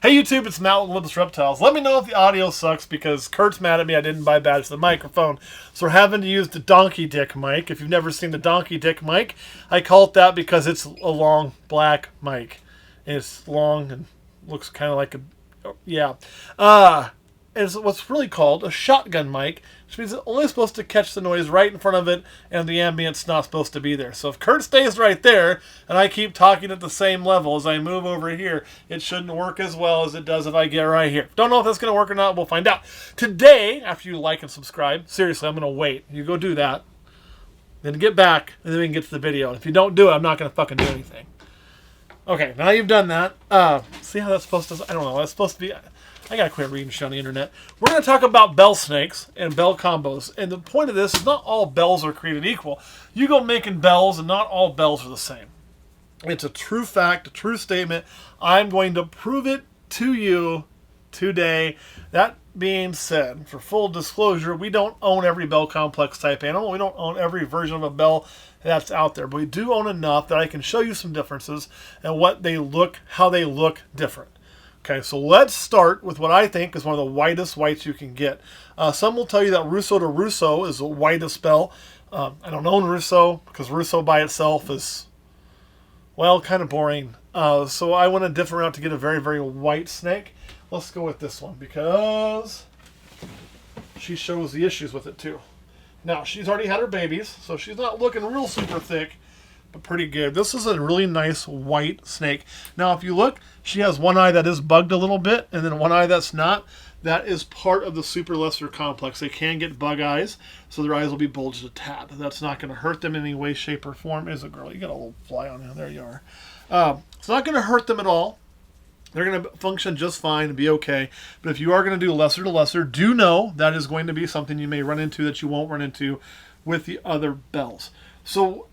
Hey YouTube, it's Matt with Olympus Reptiles. Let me know if the audio sucks because Kurt's mad at me I didn't buy badge for the microphone. So we're having to use the donkey dick mic. If you've never seen the donkey dick mic, I call it that because it's a long black mic. And it's long and looks kind of like a... yeah. It's what's really called a shotgun mic, which means it's only supposed to catch the noise right in front of it, and the ambient's not supposed to be there. So if Kurt stays right there, and I keep talking at the same level as I move over here, it shouldn't work as well as it does if I get right here. Don't know if that's going to work or not. We'll find out. Today, after you like and subscribe, seriously, I'm going to wait. You go do that, then get back, and then we can get to the video. And if you don't do it, I'm not going to fucking do anything. Okay, now you've done that. See how that's supposed to... I don't know. That's supposed to be... I gotta quit reading shit on the internet. We're gonna talk about BEL snakes and BEL combos. And the point of this is not all BELs are created equal. You go making BELs and not all BELs are the same. It's a true fact, a true statement. I'm going to prove it to you today. That being said, for full disclosure, we don't own every BEL complex type animal. We don't own every version of a BEL that's out there. But we do own enough that I can show you some differences and what they look, how they look different. Okay, so let's start with what I think is one of the whitest whites you can get. Some will tell you that Russo to Russo is the whitest BEL. I don't own Russo because Russo by itself is, well, kind of boring. So I went a different route to get a very, very white snake. Let's go with this one because she shows the issues with it too. Now, she's already had her babies, so she's not looking real super thick, but pretty good. This is a really nice white snake. Now, if you look, she has one eye that is bugged a little bit, and then one eye that's not. That is part of the super lesser complex. They can get bug eyes, so their eyes will be bulged a tad. That's not going to hurt them in any way, shape, or form. Is a girl. You got a little fly on you. There you are. It's not going to hurt them at all. They're going to function just fine and be okay. But if you are going to do lesser to lesser, do know that is going to be something you may run into that you won't run into with the other BELs. So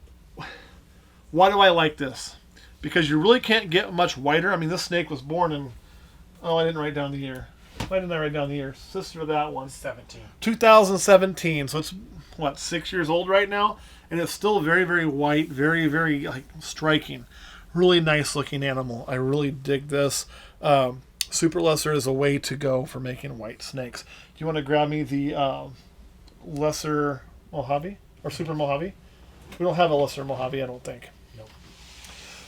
why do I like this? Because you really can't get much whiter. I mean, this snake was born in... oh, I didn't write down the year. Why didn't I write down the year? Sister of that one. 2017. So it's, what, 6 years old right now? And it's still very, very white. Very, very like striking. Really nice looking animal. I really dig this. Super lesser is a way to go for making white snakes. Do you want to grab me the lesser Mojave? Or super Mojave? We don't have a lesser Mojave, I don't think.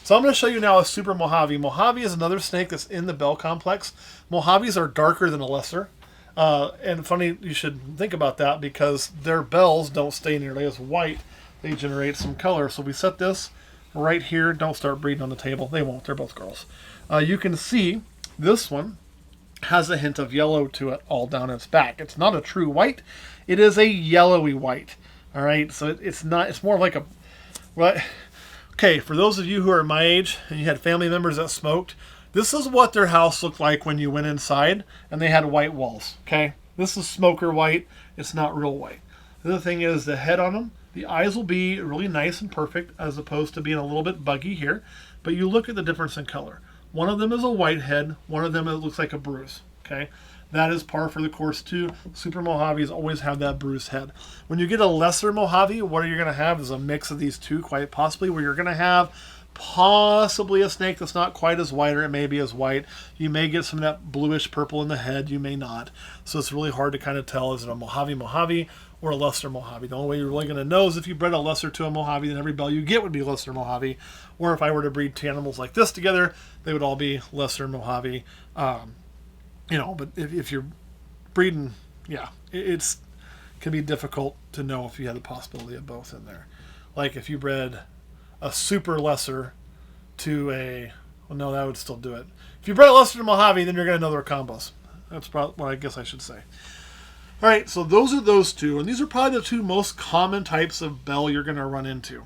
So I'm going to show you now a super Mojave. Mojave is another snake that's in the BEL complex. Mojaves are darker than a lesser. And funny, you should think about that because their BELs don't stay nearly as white. They generate some color. So we set this right here. Don't start breeding on the table. They won't. They're both girls. You can see this one has a hint of yellow to it all down its back. It's not a true white. It is a yellowy white. All right. So it's not. It's more like a... well, okay, for those of you who are my age and you had family members that smoked, this is what their house looked like when you went inside and they had white walls, okay? This is smoker white. It's not real white. The other thing is the head on them, the eyes will be really nice and perfect as opposed to being a little bit buggy here. But you look at the difference in color. One of them is a white head. One of them it looks like a bruise, okay? That is par for the course too. Super Mojaves always have that bruised head. When you get a lesser Mojave, what you're going to have is a mix of these two, quite possibly, where you're going to have possibly a snake that's not quite as white, or it may be as white. You may get some of that bluish purple in the head. You may not. So it's really hard to kind of tell, is it a Mojave or a lesser Mojave? The only way you're really going to know is if you bred a lesser to a Mojave, then every BEL you get would be lesser Mojave. Or if I were to breed two animals like this together, they would all be lesser Mojave. You know, but if you're breeding, yeah, it's can be difficult to know if you had the possibility of both in there. Like if you bred a super lesser to a, well, no, that would still do it. If you bred a lesser to Mojave, then you're going to know they're combos. That's probably what I guess I should say. All right, so those are those two, and these are probably the two most common types of BEL you're going to run into.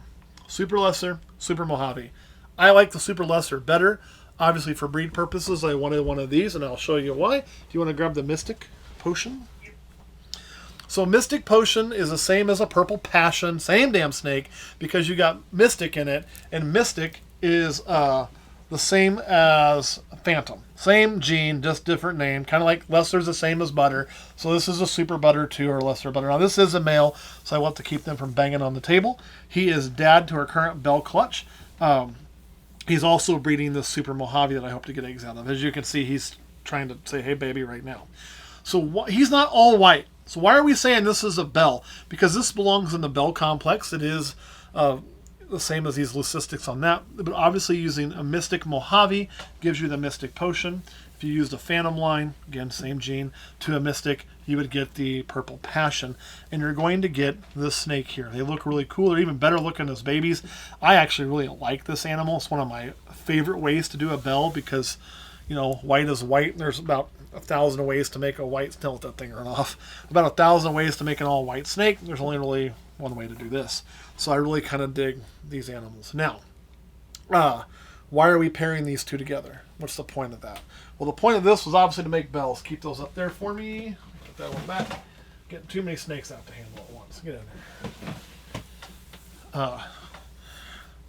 Super lesser, super Mojave. I like the super lesser better. Obviously, for breed purposes, I wanted one of these, and I'll show you why. Do you want to grab the Mystic Potion? So Mystic Potion is the same as a Purple Passion, same damn snake, because you got Mystic in it, and Mystic is the same as Phantom. Same gene, just different name. Kind of like Lesser's the same as Butter. So this is a Super Butter too, or Lesser Butter. Now this is a male, so I want to keep them from banging on the table. He is dad to our current BEL clutch. He's also breeding this Super Mojave that I hope to get eggs out of. As you can see, he's trying to say, hey, baby, right now. So he's not all white. So why are we saying this is a BEL? Because this belongs in the BEL complex. It is the same as these leucistics on that. But obviously using a Mystic Mojave gives you the Mystic Potion. If you used a Phantom line, again, same gene, to a Mystic, you would get the Purple Passion. And you're going to get this snake here. They look really cool. They're even better looking as babies. I actually really like this animal. It's one of my favorite ways to do a BEL because, you know, white is white. There's about 1,000 ways to make a white, don't let that thing run off. About 1,000 ways to make an all white snake. There's only really one way to do this. So I really kind of dig these animals. Now, why are we pairing these two together? What's the point of that? Well, the point of this was obviously to make BELs. Keep those up there for me. Put that one back. Getting too many snakes out to handle at once. Get in there.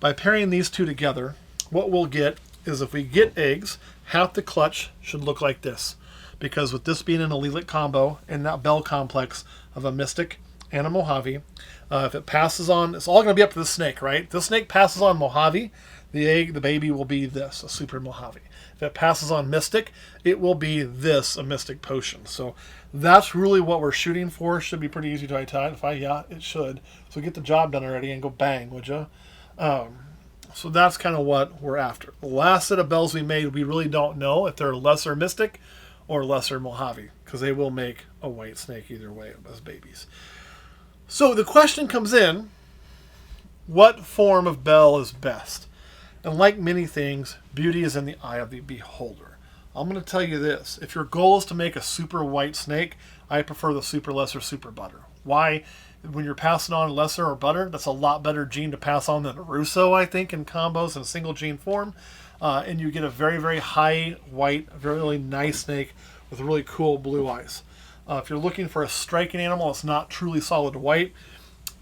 By pairing these two together, what we'll get is if we get eggs, half the clutch should look like this. Because with this being an allelic combo in that BEL complex of a Mystic and a Mojave, if it passes on, it's all going to be up to the snake, right? This snake passes on Mojave, the egg, the baby will be this, a Super Mojave. If it passes on Mystic, it will be this, a Mystic Potion. So that's really what we're shooting for. Should be pretty easy to identify. Yeah, it should. So get the job done already and go bang, would you? So that's kind of what we're after. The last set of BELs we made, we really don't know if they're lesser Mystic or lesser Mojave, because they will make a white snake either way as babies. So the question comes in, what form of BEL is best? And like many things, beauty is in the eye of the beholder. I'm going to tell you this. If your goal is to make a super white snake, I prefer the super lesser super butter. Why? When you're passing on lesser or butter, that's a lot better gene to pass on than a Russo, I think, in combos in a single gene form. And you get a very, very high white, very, really nice snake with really cool blue eyes. If you're looking for a striking animal that's not truly solid white,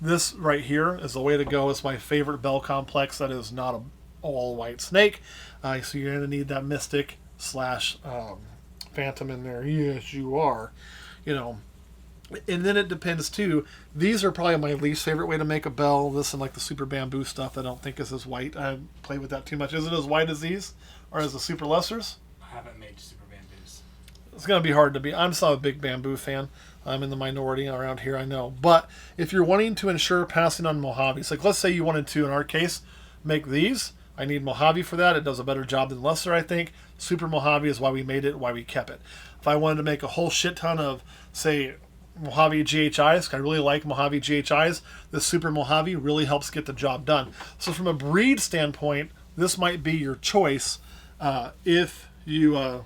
this right here is the way to go. It's my favorite BEL complex that is not a all white snake. So you're going to need that Mystic slash Phantom in there. Yes, you are. You know, and then it depends too. These are probably my least favorite way to make a BEL. This and like the Super Bamboo stuff I don't think is as white. I play with that too much. Is it as white as these or as the Super Lessers? I haven't made Super Bamboos. It's going to be hard to be. I'm still a big bamboo fan. I'm in the minority around here, I know. But if you're wanting to ensure passing on Mojaves, like let's say you wanted to, in our case, make these. I need Mojave for that. It does a better job than lesser, I think. Super Mojave is why we made it, why we kept it. If I wanted to make a whole shit ton of, say, Mojave GHIs, I really like Mojave GHIs, this Super Mojave really helps get the job done. So from a breed standpoint, this might be your choice if you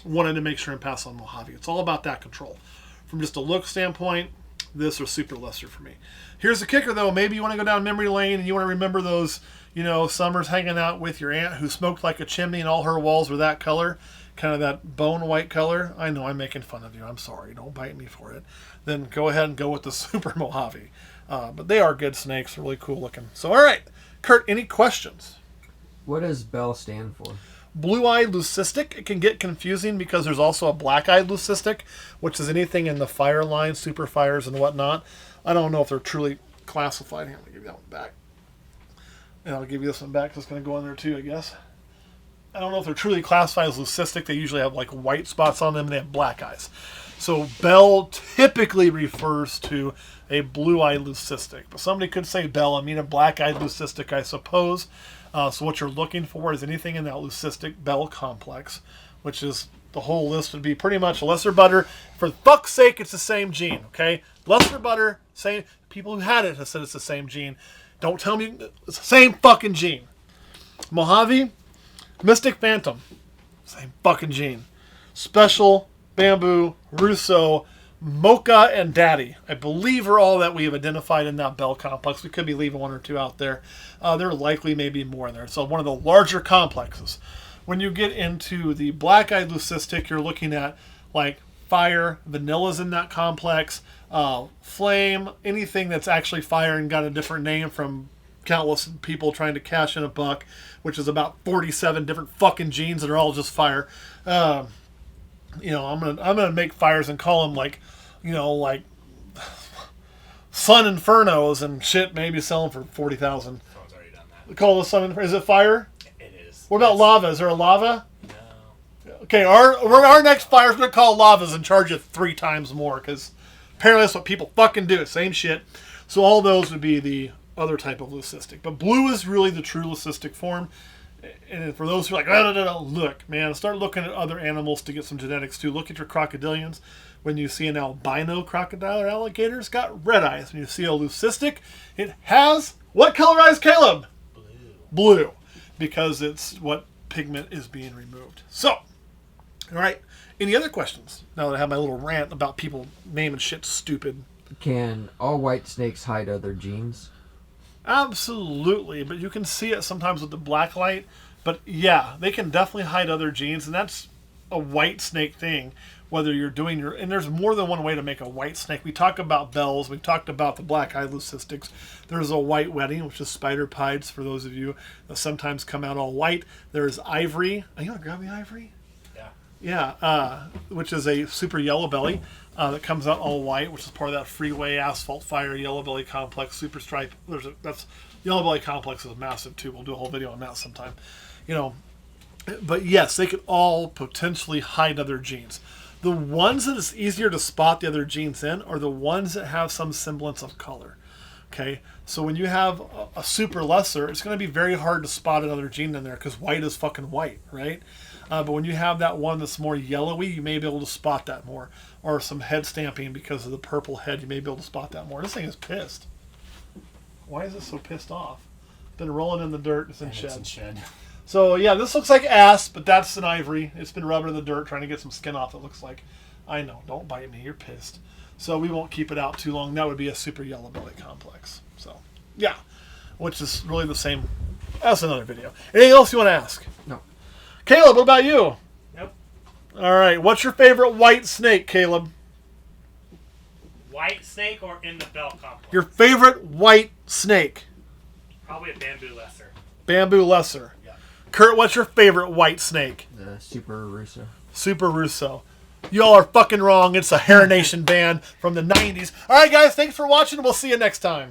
wanted to make sure and pass on Mojave. It's all about that control. From just a look standpoint, this or super lesser for me. Here's the kicker, though. Maybe you want to go down memory lane and you want to remember those, you know, summers hanging out with your aunt who smoked like a chimney and all her walls were that color, kind of that bone white color. I know I'm making fun of you. I'm sorry. Don't bite me for it. Then go ahead and go with the Super Mojave. But they are good snakes. Really cool looking. So, all right. Kurt, any questions? What does BEL stand for? Blue-eyed leucistic. It can get confusing because there's also a black-eyed leucistic, which is anything in the fire line, super fires and whatnot. I don't know if they're truly classified. Here, let me give you that one back. And I'll give you this one back because it's going to go in there too, I guess. I don't know if they're truly classified as leucistic. They usually have like white spots on them and they have black eyes. So BEL typically refers to a blue-eyed leucistic. But somebody could say BEL, I mean a black-eyed leucistic, I suppose. So what you're looking for is anything in that leucistic BEL complex, which is the whole list would be pretty much lesser butter. For fuck's sake, it's the same gene, okay? Lesser butter, same. People who had it have said it's the same gene. Don't tell me it's the same fucking gene. Mojave, Mystic Phantom, same fucking gene. Special, Bamboo, Russo, Mocha, and Daddy, I believe are all that we have identified in that BEL complex. We could be leaving one or two out there. There likely may be more in there. So one of the larger complexes. When you get into the black-eyed leucistic, you're looking at like fire, vanilla's in that complex, flame, anything that's actually fire and got a different name from countless people trying to cash in a buck, which is about 47 different fucking genes that are all just fire. You know, I'm gonna make fires and call them like, you know, like Sun Infernos and shit. Maybe sell them for 40,000. Someone's already done that. Call the Sun Inferno. Is it fire? It is. What about lava? Is there a lava? No. Okay, our next fire's going to call lavas and charge you 3 times more because apparently that's what people fucking do. Same shit. So all those would be the other type of leucistic. But blue is really the true leucistic form. And for those who are like, no, look, man, start looking at other animals to get some genetics too. Look at your crocodilians. When you see an albino crocodile or alligator, it's got red eyes. When you see a leucistic, it has what color eyes, Caleb? Blue. Because it's what pigment is being removed. So, all right. Any other questions? Now that I have my little rant about people naming shit stupid. Can all white snakes hide other genes? Absolutely, but you can see it sometimes with the black light. But yeah, they can definitely hide other genes, and that's a white snake thing. Whether you're doing and there's more than one way to make a white snake. We talk about BELs, we've talked about the black eye leucistics. There's a white wedding, which is spider pieds for those of you that sometimes come out all white. There's ivory. Are you gonna grab me ivory? Yeah, which is a super yellow belly that comes out all white, which is part of that freeway asphalt fire yellow belly complex super stripe. That's yellow belly complex is massive too. We'll do a whole video on that sometime. But yes, they could all potentially hide other genes. The ones that it's easier to spot the other genes in are the ones that have some semblance of color. Okay, so when you have a super lesser, it's going to be very hard to spot another gene in there because white is fucking white, right? But when you have that one that's more yellowy, you may be able to spot that more. Or some head stamping because of the purple head, you may be able to spot that more. This thing is pissed. Why is it so pissed off? Been rolling in the dirt. It's in shed. So yeah, this looks like ass, but that's an ivory. It's been rubbing in the dirt trying to get some skin off, it looks like. I know, don't bite me, you're pissed. So we won't keep it out too long. That would be a super yellow belly complex. So yeah, which is really the same. That's another video. Anything else you want to ask? No. Caleb, what about you? Nope. All right, what's your favorite white snake, Caleb? White snake or in the BEL complex? Your favorite white snake? Probably a bamboo lesser. Bamboo lesser. Yeah. Kurt, what's your favorite white snake? The Super Russo. Super Russo. Y'all are fucking wrong. It's a Hair Nation band from the 90s. All right, guys, thanks for watching. We'll see you next time.